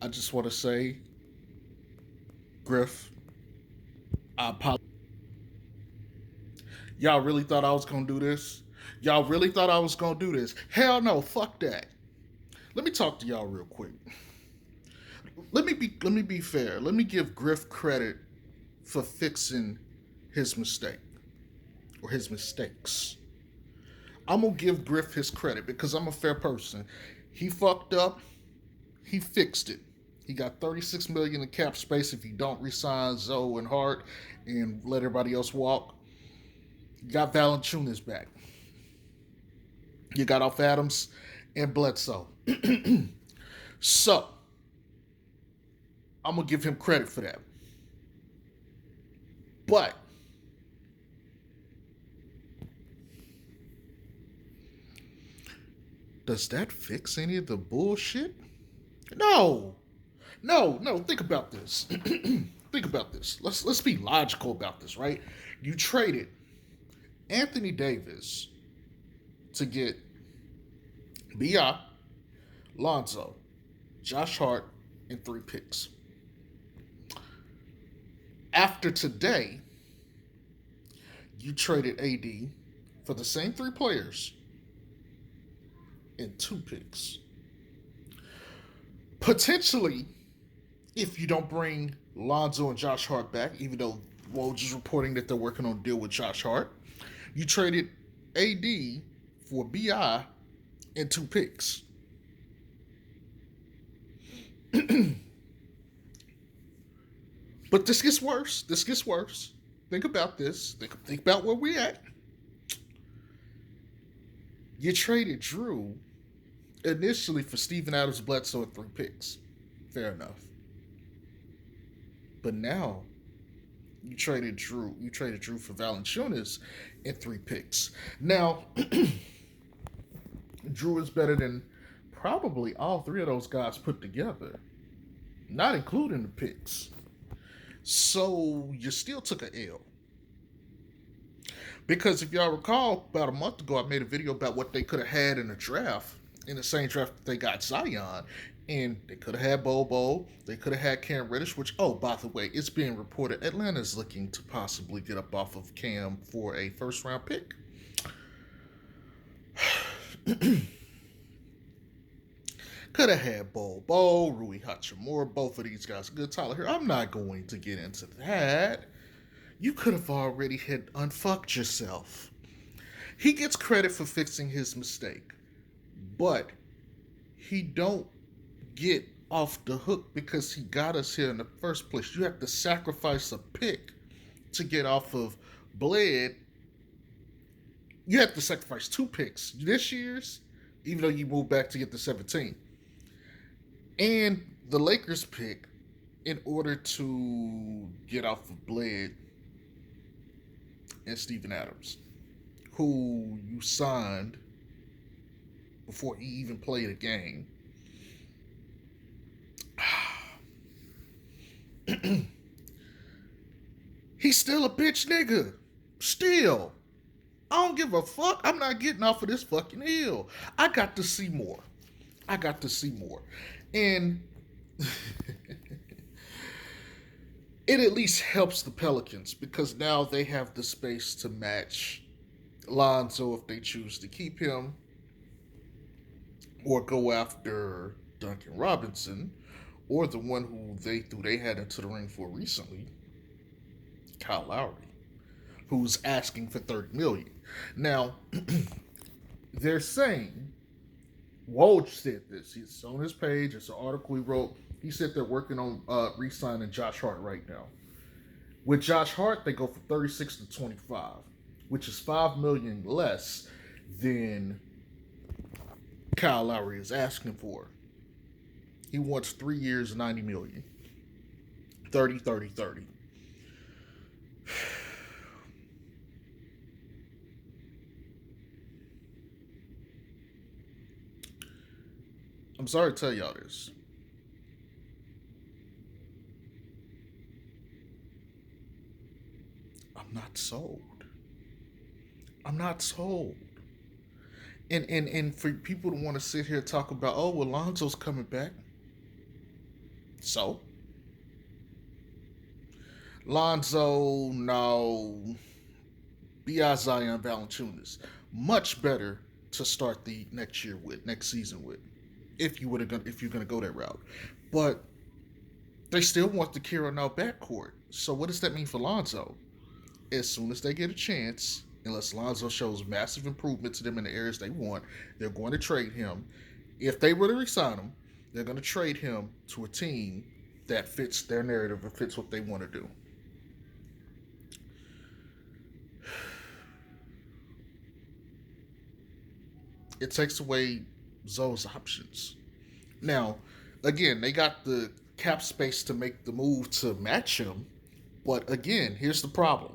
I just want to say, Griff, I apologize. Y'all really thought I was going to do this? Y'all really thought I was going to do this? Hell no, fuck that. Let me talk to y'all real quick. Let me be fair. Let me give Griff credit for fixing his mistake or his mistakes. I'm gonna give Griff his credit because I'm a fair person. He fucked up. He fixed it. He got 36 million in cap space if you don't resign Zoe and Hart and let everybody else walk. You got Valanciunas back. You got off Adams and Bledsoe. So I'm gonna give him credit for that. But does that fix any of the bullshit? No. No, no, think about this. Think about this. Let's be logical about this, right? You traded Anthony Davis to get Bi, Lonzo, Josh Hart, and 3 picks. After today, you traded AD for the same 3 players and 2 picks. Potentially, if you don't bring Lonzo and Josh Hart back, even though Woj is reporting that they're working on a deal with Josh Hart, you traded AD for Bi and 2 picks. But this gets worse. This gets worse. Think about this. Think about where we're at. You traded Drew initially for Steven Adams, Bledsoe, and 3 picks. Fair enough. But now you traded Drew. You traded Drew for Valanciunas and 3 picks. Now Drew is better than probably all 3 of those guys put together, not including the picks. So you still took an L. Because if y'all recall, about a month ago, I made a video about what they could have had in the draft, in the same draft that they got Zion. And they could have had Bobo. They could have had Cam Reddish, which, oh, by the way, it's being reported Atlanta's looking to possibly get up off of Cam for a first round pick. Could have had Bobo, Rui Hachimura, both of these guys. Good Tyler here. I'm not going to get into that. You could have already had unfucked yourself. He gets credit for fixing his mistake, but he don't get off the hook because he got us here in the first place. You have to sacrifice a pick to get off of Bled. You have to sacrifice 2 picks this year's, even though you moved back to get the 17, and the Lakers pick in order to get off of Bled and Steven Adams, who you signed before he even played a game. He's still a bitch nigga. Still. I don't give a fuck. I'm not getting off of this fucking hill. I got to see more. I got to see more. And it at least helps the Pelicans because now they have the space to match Lonzo if they choose to keep him or go after Duncan Robinson or the one who they threw they had into the ring for recently, Kyle Lowry, who's asking for 30 million. Now, they're saying Woj said this. It's on his page. It's an article he wrote. He said they're working on re-signing Josh Hart right now. With Josh Hart, they go from 36 to 25, which is 5 million less than Kyle Lowry is asking for. He wants 3 years, 90 million. 30, 30, 30. I'm sorry to tell y'all this. I'm not sold. I'm not sold. And for people to want to sit here and talk about, oh, well, Lonzo's coming back. So, Lonzo, no, B.I. Zion Valanciunas, much better to start the next season with, if you're gonna go that route. But they still want the Kira now backcourt. So what does that mean for Lonzo? As soon as they get a chance, unless Lonzo shows massive improvement to them in the areas they want, they're going to trade him. If they really resign him, they're going to trade him to a team that fits their narrative and fits what they want to do. It takes away Zoe's options. Now, again, they got the cap space to make the move to match him, but again, here's the problem.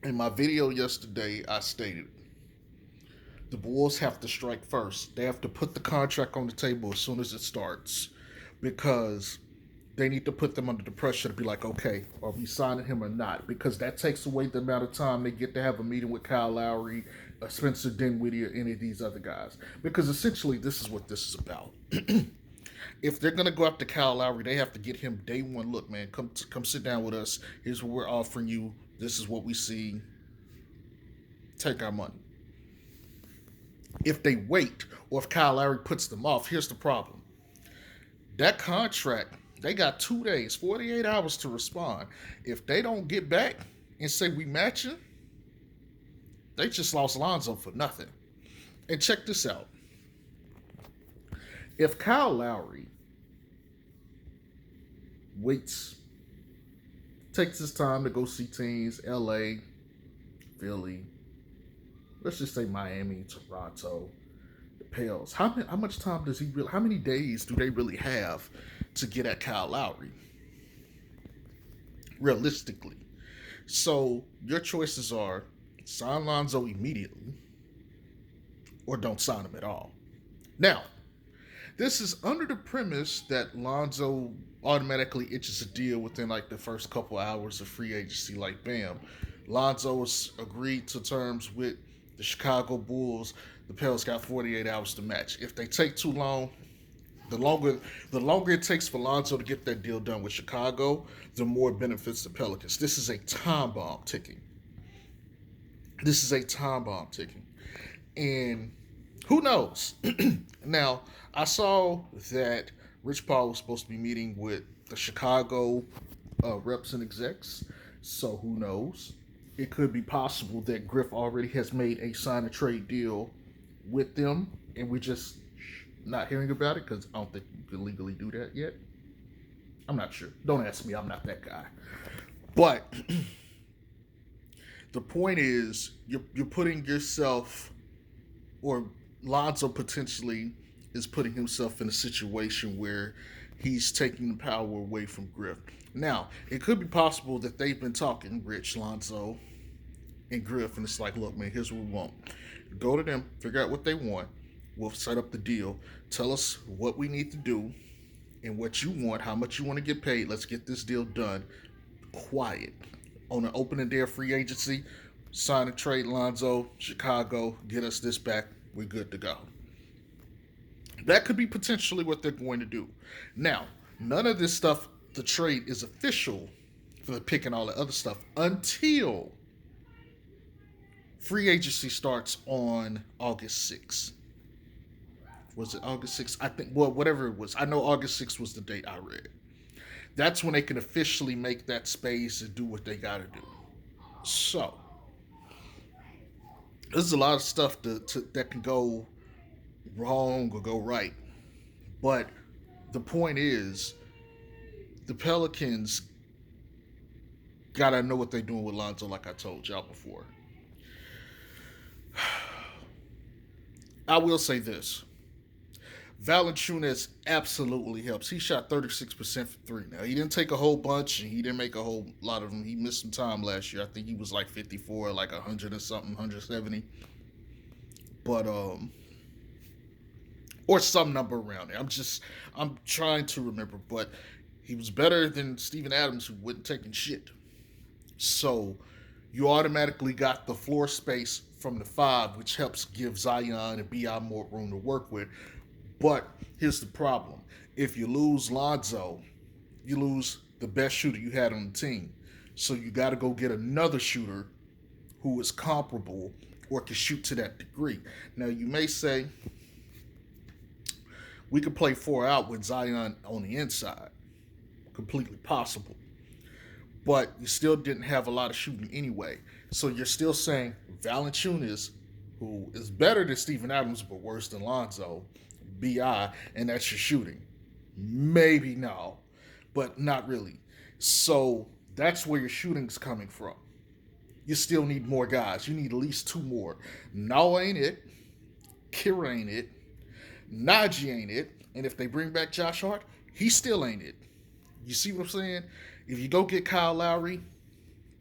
In my video yesterday, I stated the Bulls have to strike first. They have to put the contract on the table as soon as it starts because they need to put them under the pressure to be like, okay, are we signing him or not? Because that takes away the amount of time they get to have a meeting with Kyle Lowry, Spencer Dinwiddie, or any of these other guys. Because essentially, this is what this is about. If they're gonna go after Kyle Lowry, they have to get him day one. Look, man, come sit down with us. Here's what we're offering you. This is what we see. Take our money. If they wait, or if Kyle Lowry puts them off, here's the problem. That contract, they got 2 days, 48 hours to respond. If they don't get back and say we matching, they just lost Lonzo for nothing. And check this out. If Kyle Lowry waits, takes his time to go see teams, LA, Philly, let's just say Miami, Toronto, the Pels. How much time does he really? How many days do they really have to get at Kyle Lowry? Realistically, so your choices are sign Lonzo immediately, or don't sign him at all. Now, this is under the premise that Lonzo automatically itches a deal within like the first couple hours of free agency. Like, bam, Lonzo's agreed to terms with the Chicago Bulls. The Pels got 48 hours to match. If they take too long, the longer it takes for Lonzo to get that deal done with Chicago, the more it benefits the Pelicans. This is a time bomb ticking. This is a time bomb ticking. And who knows? Now, I saw that Rich Paul was supposed to be meeting with the Chicago reps and execs. So who knows? It could be possible that Griff already has made a sign and trade deal with them, and we're just not hearing about it because I don't think you can legally do that yet. I'm not sure. Don't ask me. I'm not that guy. But the point is, you're putting yourself, or Lonzo potentially is putting himself in a situation where he's taking the power away from Griff. Now, it could be possible that they've been talking, Rich, Lonzo, and Griff, and it's like, look, man, here's what we want. Go to them, figure out what they want. We'll set up the deal. Tell us what we need to do and what you want, how much you want to get paid. Let's get this deal done. Quiet. On an opening day of free agency, sign a trade, Lonzo, Chicago, get us this back. We're good to go. That could be potentially what they're going to do. Now, none of this stuff, the trade is official for the pick and all the other stuff until free agency starts on August 6th. Was it August 6th? I think, well, whatever it was. I know August 6th was the date I read. That's when they can officially make that space and do what they got to do. So, there's a lot of stuff that can go wrong or go right. But the point is, the Pelicans gotta know what they're doing with Lonzo, like I told y'all before. I will say this. Valanciunas absolutely helps. He shot 36% for three. Now, he didn't take a whole bunch, and he didn't make a whole lot of them. He missed some time last year. I think he was like 54, like 100 or something, 170. But, or some number around there. I'm trying to remember, but he was better than Steven Adams, who wasn't taking shit. So, you automatically got the floor space from the five, which helps give Zion and B.I. more room to work with. But here's the problem: if you lose Lonzo, you lose the best shooter you had on the team. So you got to go get another shooter who is comparable or can shoot to that degree. Now you may say we could play four out with Zion on the inside. Completely possible. But you still didn't have a lot of shooting anyway. So you're still saying Valanciunas, who is better than Steven Adams but worse than Lonzo, BI, and that's your shooting. Maybe no, but not really. So that's where your shooting's coming from. You still need more guys. You need at least two more. No ain't it. Kira ain't it. Najee ain't it. And if they bring back Josh Hart, he still ain't it. You see what I'm saying? If you go get Kyle Lowry,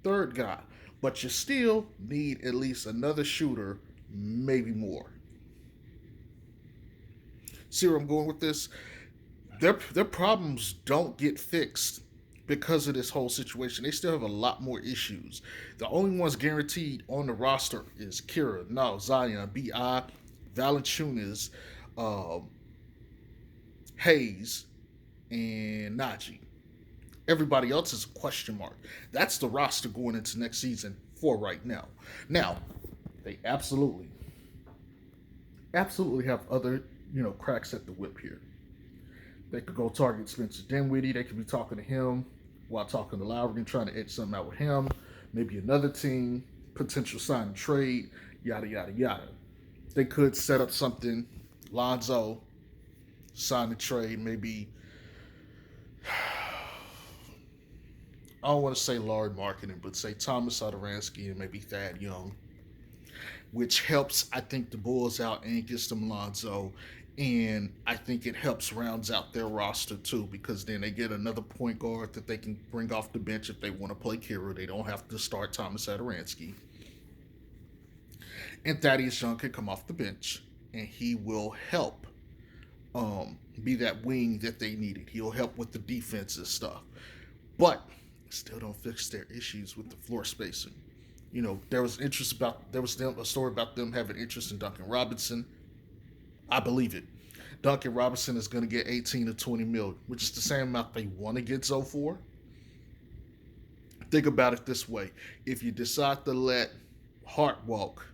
third guy. But you still need at least another shooter, maybe more. See where I'm going with this? Their problems don't get fixed because of this whole situation. They still have a lot more issues. The only ones guaranteed on the roster is Kira, no, Zion, B.I., Valanciunas, um, Hayes, and Najee. Everybody else is a question mark. That's the roster going into next season for right now. Now, they absolutely have other, cracks at the whip here. They could go target Spencer Dinwiddie. They could be talking to him while talking to Lowry and trying to edge something out with him. Maybe another team, potential sign and trade, yada, yada, yada. They could set up something, Lonzo, sign and trade, maybe, I don't want to say Lard marketing, but say Thomas Satoransky and maybe Thad Young, which helps, I think, the Bulls out and gets them Lonzo. And I think it helps rounds out their roster too, because then they get another point guard that they can bring off the bench if they want to play Kira. They don't have to start Thomas Satoransky. And Thaddeus Young can come off the bench and he will help be that wing that they needed. He'll help with the defensive stuff. But still don't fix their issues with the floor spacing. There was a story about them having interest in Duncan Robinson. I believe it. Duncan Robinson is going to get 18 to 20 mil, which is the same amount they want to get Zoe for. Think about it this way: if you decide to let Hart walk,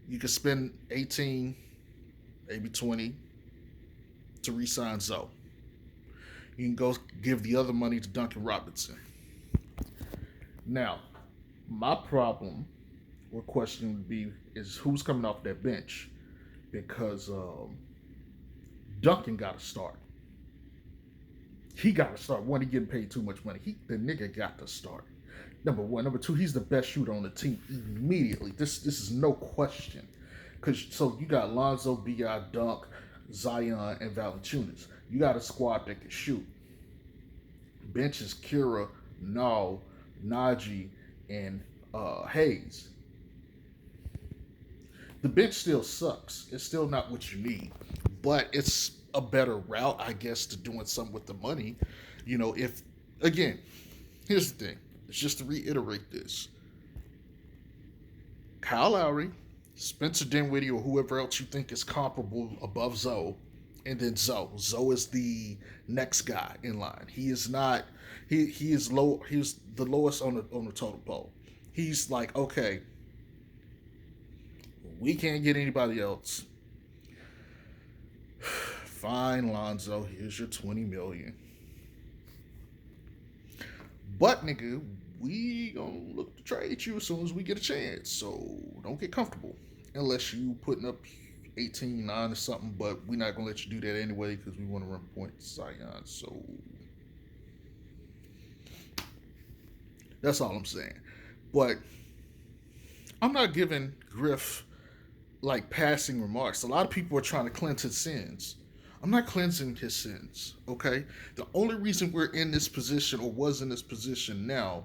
you can spend 18, maybe 20 to re-sign Zoe. You can go give the other money to Duncan Robinson. Now, my problem or question would be is who's coming off that bench, because Duncan got to start. He got to start. One, he getting paid too much money. The nigga got to start. Number one. Number two, he's the best shooter on the team immediately. This is no question. So you got Lonzo, B.I., Dunk, Zion, and Valanciunas. You got a squad that can shoot. Bench is Kira, No, Najee, and Hayes. The bench still sucks. It's still not what you need, but it's a better route, I guess, to doing something with the money. If, again, here's the thing. It's just to reiterate this. Kyle Lowry, Spencer Dinwiddie, or whoever else you think is comparable above Zoe, and then Zoe. Zoe is the next guy in line. He is not. He is low. He's the lowest on the total pole. He's like, okay, we can't get anybody else. Fine, Lonzo. Here's your 20 million. But nigga, we gonna look to trade you as soon as we get a chance. So don't get comfortable unless you putting up 18-9 or something. But we're not gonna let you do that anyway because we want to run points, Zion. So that's all I'm saying. But I'm not giving Griff like passing remarks. A lot of people are trying to cleanse his sins. I'm not cleansing his sins, okay? The only reason we're in this position or was in this position now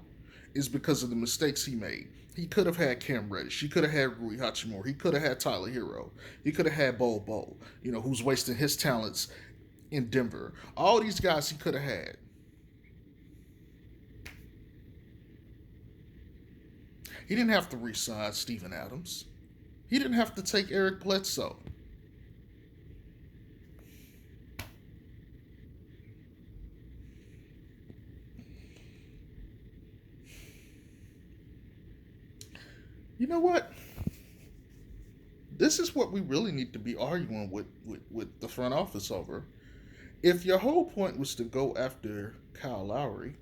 is because of the mistakes he made. He could have had Cam Reddish. He could have had Rui Hachimura. He could have had Tyler Hero. He could have had Bo, who's wasting his talents in Denver. All these guys he could have had. He didn't have to re-sign Steven Adams. He didn't have to take Eric Bledsoe. You know what? This is what we really need to be arguing with the front office over. If your whole point was to go after Kyle Lowry,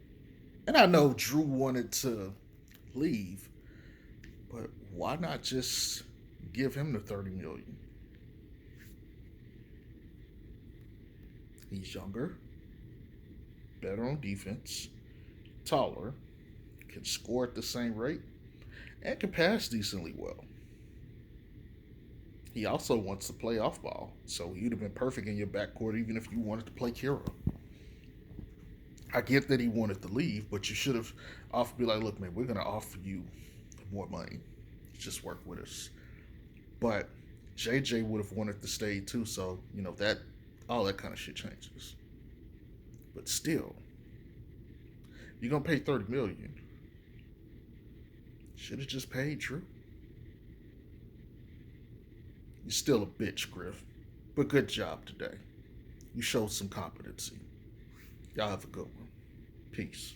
and I know Drew wanted to leave, but why not just give him the 30 million? He's younger, better on defense, taller, can score at the same rate, and can pass decently well. He also wants to play off ball, so he'd have been perfect in your backcourt even if you wanted to play Kira. I get that he wanted to leave, but you should have offered, be like, look, man, we're going to offer you more money. Just work with us. But JJ would have wanted to stay too, so, that all that kind of shit changes. But still, you're going to pay 30 million. Should have just paid Drew. You're still a bitch, Griff. But good job today. You showed some competency. Y'all have a good one. Peace.